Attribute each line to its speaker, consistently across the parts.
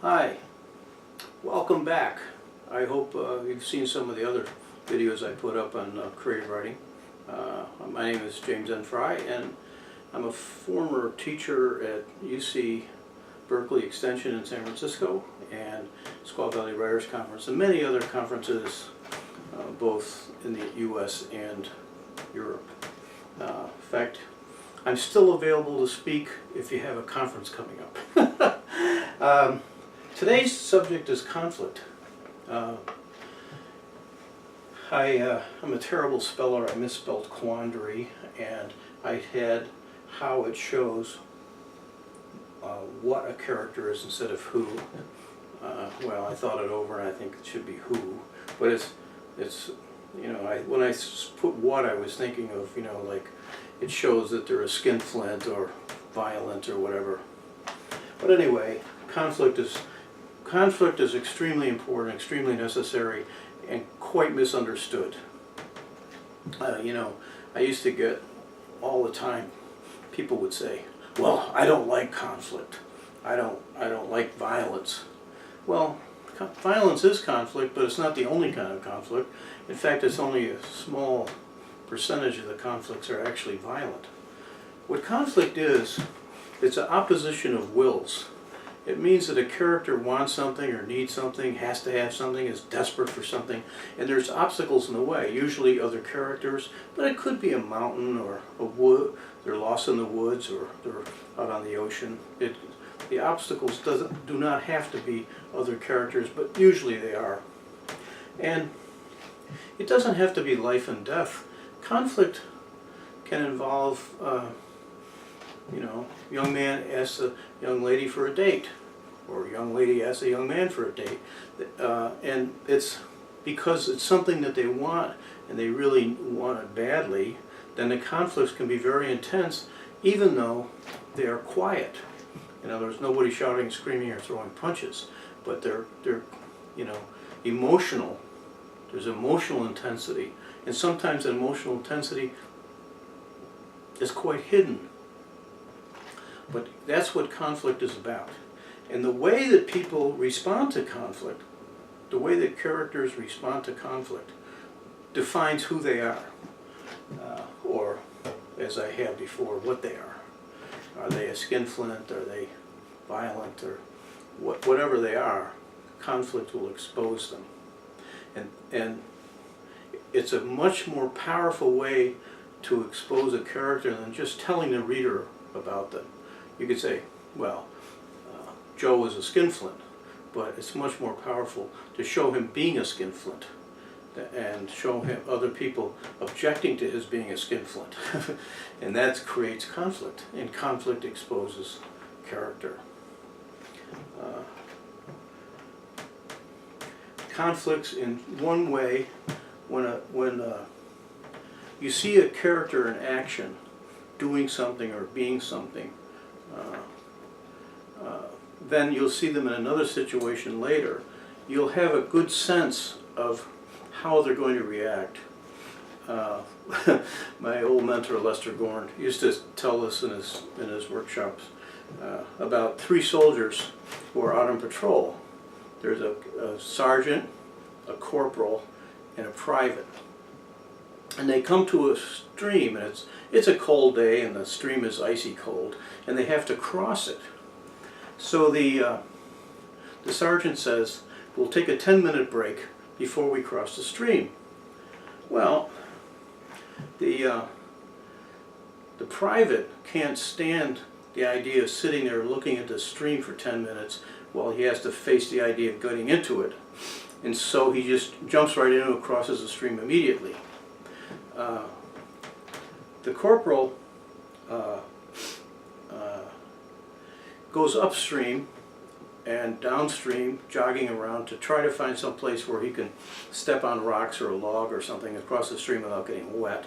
Speaker 1: Hi, welcome back. I hope you've seen some of the other videos I put up on creative writing. My name is James N. Frey, and I'm a former teacher at UC Berkeley Extension in San Francisco and Squaw Valley Writers Conference and many other conferences both in the US and Europe. In fact, I'm still available to speak if you have a conference coming up. Today's subject is conflict. I'm a terrible speller. I misspelled quandary, and I had how it shows what a character is instead of who. Well, I thought it over, and I think it should be who, but it's you know, when I put what, I was thinking of, you know, like it shows that they're a skinflint or violent or whatever. But anyway, conflict is extremely important, extremely necessary, and quite misunderstood. You know, I used to get all the time, people would say, well, I don't like conflict. I don't like violence. Well, violence is conflict, but it's not the only kind of conflict. In fact, it's only a small percentage of the conflicts are actually violent. What conflict is, it's an opposition of wills. It means that a character wants something or needs something, has to have something, is desperate for something, and there's obstacles in the way, usually other characters, but it could be a mountain or a wood. They're lost in the woods or they're out on the ocean. The obstacles do not have to be other characters, but usually they are. And it doesn't have to be life and death. Conflict can involve you know, young man asks a young lady for a date, or a young lady asks a young man for a date, and it's because it's something that they want and they really want it badly. Then the conflicts can be very intense, even though they are quiet. In other words, nobody's shouting, screaming, or throwing punches, but they're you know, emotional. There's emotional intensity, and sometimes that emotional intensity is quite hidden. But that's what conflict is about. And the way that people respond to conflict, the way that characters respond to conflict, defines who they are. Or, as I had before, what they are. Are they a skinflint? Are they violent? Or whatever they are, conflict will expose them. And it's a much more powerful way to expose a character than just telling the reader about them. You could say, well, Joe is a skinflint, but it's much more powerful to show him being a skinflint and show him other people objecting to his being a skinflint. And that creates conflict, and conflict exposes character. Conflicts in one way, when you see a character in action doing something or being something, then you'll see them in another situation later. You'll have a good sense of how they're going to react. My old mentor Lester Gorn used to tell us in his workshops about three soldiers who are out on patrol. There's a sergeant, a corporal, and a private. And they come to a stream, and it's a cold day, and the stream is icy cold, and they have to cross it. So the sergeant says, we'll take a 10-minute break before we cross the stream. Well, the private can't stand the idea of sitting there looking at the stream for 10 minutes while he has to face the idea of getting into it. And so he just jumps right into it and crosses the stream immediately. The corporal goes upstream and downstream, jogging around to try to find some place where he can step on rocks or a log or something across the stream without getting wet.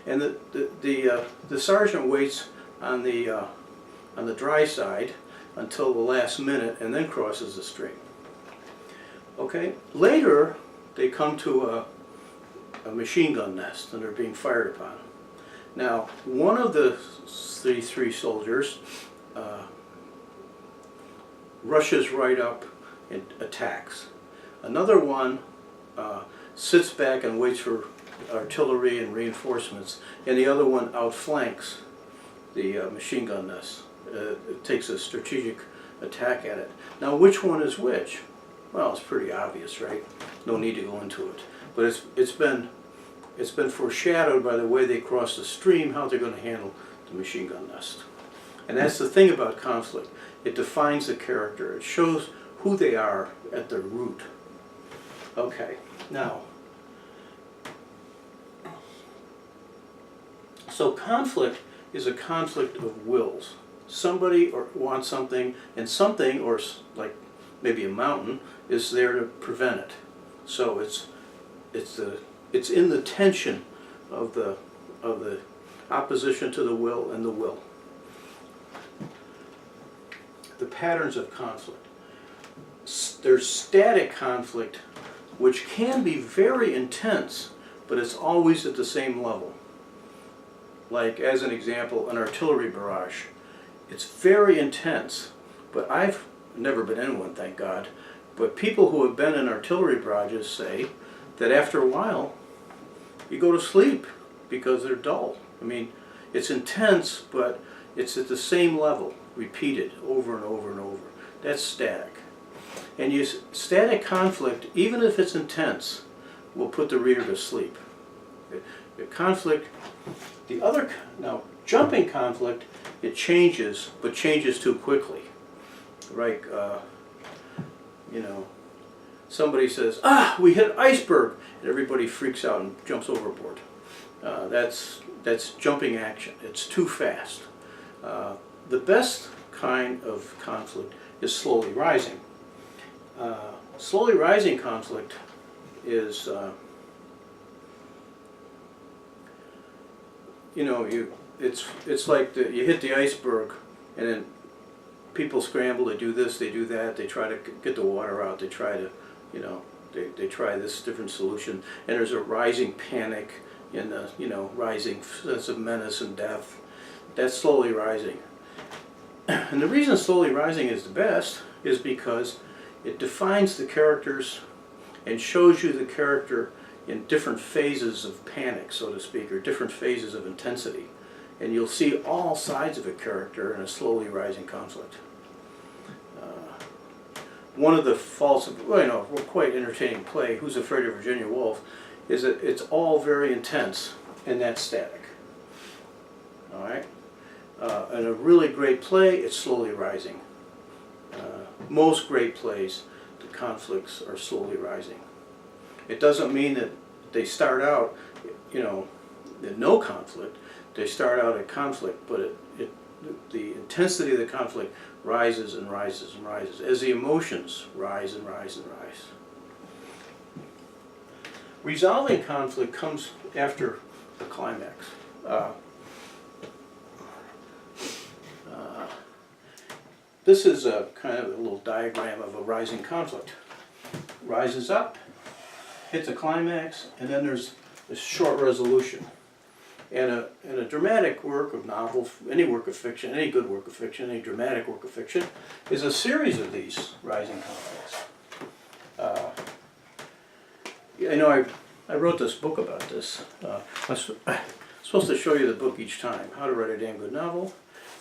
Speaker 1: And the sergeant waits on the dry side until the last minute and then crosses the stream. Okay. Later, they come to a machine gun nest and they're being fired upon. Now, one of the three soldiers rushes right up and attacks. Another one sits back and waits for artillery and reinforcements, and the other one outflanks the machine gun nest. It takes a strategic attack at it. Now, which one is which? Well, it's pretty obvious, right? No need to go into it. But it's been foreshadowed by the way they cross the stream, how they're going to handle the machine gun nest. And that's the thing about conflict. It defines the character. It shows who they are at their root. Okay, now, so conflict is a conflict of wills. Somebody wants something, and something, or like maybe a mountain, is there to prevent it. So it's in the tension of the opposition to the will and the will. The patterns of conflict. There's static conflict, which can be very intense, but it's always at the same level. Like, as an example, an artillery barrage. It's very intense, but I've never been in one, thank God. But people who have been in artillery barrages say that after a while, you go to sleep because they're dull. I mean, it's intense, but it's at the same level, repeated over and over and over. That's static. And static conflict, even if it's intense, will put the reader to sleep. The conflict, now jumping conflict, it changes, but changes too quickly. Like, you know, somebody says, we hit an iceberg, and everybody freaks out and jumps overboard. That's jumping action. It's too fast. The best kind of conflict is slowly rising. Slowly rising conflict is, you know, it's like you hit the iceberg, and then people scramble, they do this, they do that, they try to get the water out, they try to, you know, they try this different solution, and there's a rising panic and a, you know, rising sense of menace and death. That's slowly rising. And the reason slowly rising is the best is because it defines the characters and shows you the character in different phases of panic, so to speak, or different phases of intensity. And you'll see all sides of a character in a slowly rising conflict. One of the faults of, well, you know, a quite entertaining play, Who's Afraid of Virginia Woolf, is that it's all very intense and that's static. All right? And a really great play, it's slowly rising. Most great plays, the conflicts are slowly rising. It doesn't mean that they start out, you know, in no conflict. They start out at conflict, but the intensity of the conflict rises and rises and rises as the emotions rise and rise and rise. Resolving conflict comes after the climax. This is a kind of a little diagram of a rising conflict. Rises up, hits a climax, and then there's this short resolution. And a dramatic work of novel, any work of fiction, any good work of fiction, any dramatic work of fiction, is a series of these rising conflicts. You know, I wrote this book about this. I'm supposed to show you the book each time, How to Write a Damn Good Novel,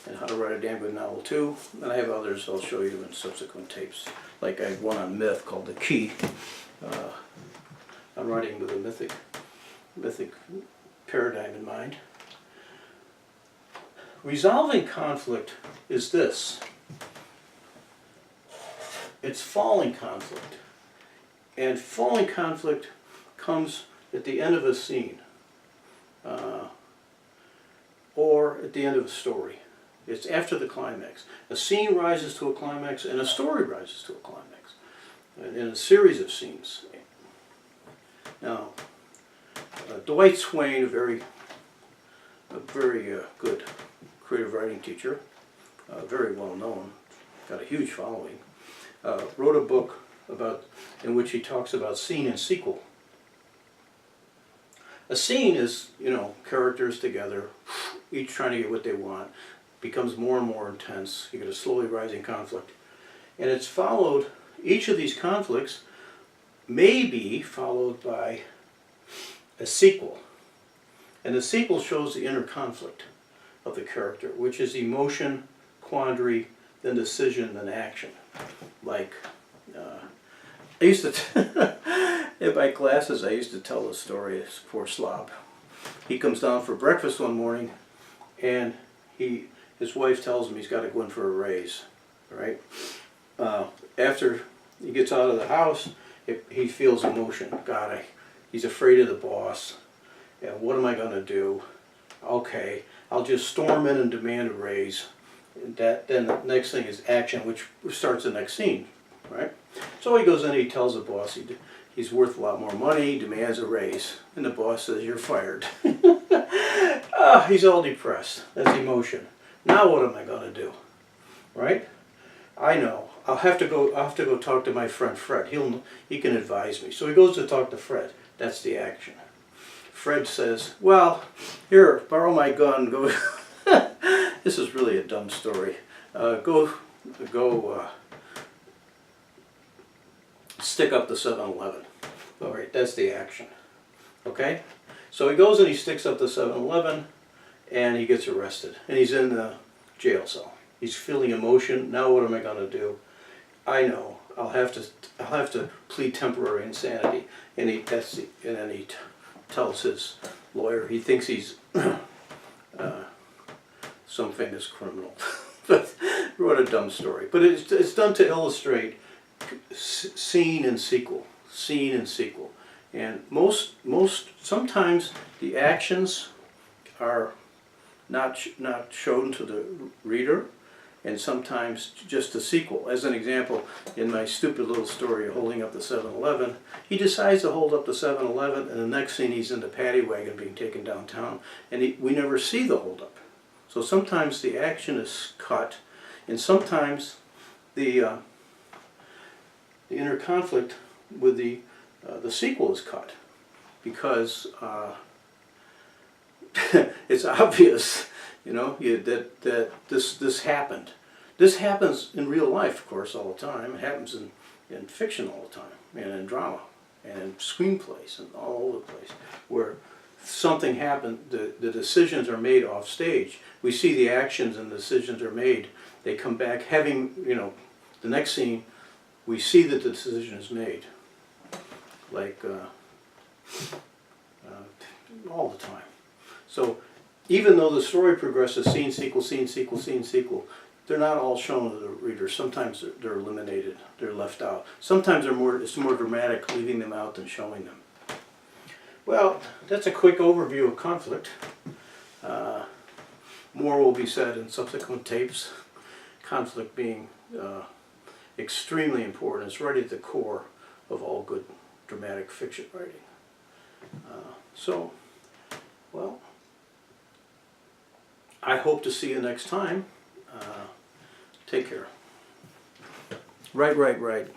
Speaker 1: and How to Write a Damn Good Novel 2. And I have others I'll show you in subsequent tapes. Like I have one on myth called The Key. I'm writing with a mythic paradigm in mind. Resolving conflict is this. It's falling conflict. And falling conflict comes at the end of a scene or at the end of a story. It's after the climax. A scene rises to a climax and a story rises to a climax in a series of scenes. Now, Dwight Swain, a very good creative writing teacher, very well known, got a huge following, wrote a book in which he talks about scene and sequel. A scene is, you know, characters together, each trying to get what they want, becomes more and more intense. You get a slowly rising conflict. And it's followed, each of these conflicts may be followed by a sequel. And the sequel shows the inner conflict of the character, which is emotion, quandary, then decision, then action. Like, I used to, in my classes, I used to tell this story, this poor slob. He comes down for breakfast one morning, and his wife tells him he's got to go in for a raise, right? After he gets out of the house, he feels emotion. God, he's afraid of the boss. Yeah, what am I going to do? Okay, I'll just storm in and demand a raise. And then the next thing is action, which starts the next scene, right? So he goes in and he tells the boss he's worth a lot more money, he demands a raise. And the boss says, "You're fired." He's all depressed. That's emotion. Now what am I going to do? Right? I know. I'll have to go talk to my friend Fred. He can advise me. So he goes to talk to Fred. That's the action. Fred says, "Well, here, borrow my gun. Go." This is really a dumb story. Go stick up the 7-Eleven. All right, that's the action. Okay? So he goes and he sticks up the 7-Eleven, and he gets arrested. And he's in the jail cell. He's feeling emotion. Now what am I going to do? I know. I'll have to plead temporary insanity. And then he tells his lawyer he thinks he's some famous criminal. But what a dumb story. But it's done to illustrate scene and sequel, and sometimes the actions are not shown to the reader, and sometimes just a sequel. As an example, in my stupid little story holding up the 7-Eleven, he decides to hold up the 7-Eleven, and the next scene he's in the paddy wagon being taken downtown, and we never see the holdup. So sometimes the action is cut, and sometimes the inner conflict with the sequel is cut, because it's obvious, that this happened. This happens in real life, of course, all the time. It happens in fiction all the time, and in drama, and in screenplays, and all over the place, where something happened, the decisions are made off stage. We see the actions and the decisions are made. They come back having, the next scene, we see that the decision is made. Like, all the time. So, even though the story progresses, scene, sequel, scene, sequel, scene, sequel, they're not all shown to the reader. Sometimes they're eliminated, they're left out. Sometimes it's more dramatic leaving them out than showing them. Well, that's a quick overview of conflict. More will be said in subsequent tapes. Conflict being extremely important. It's right at the core of all good dramatic fiction writing. Well, I hope to see you next time. Take care. Right.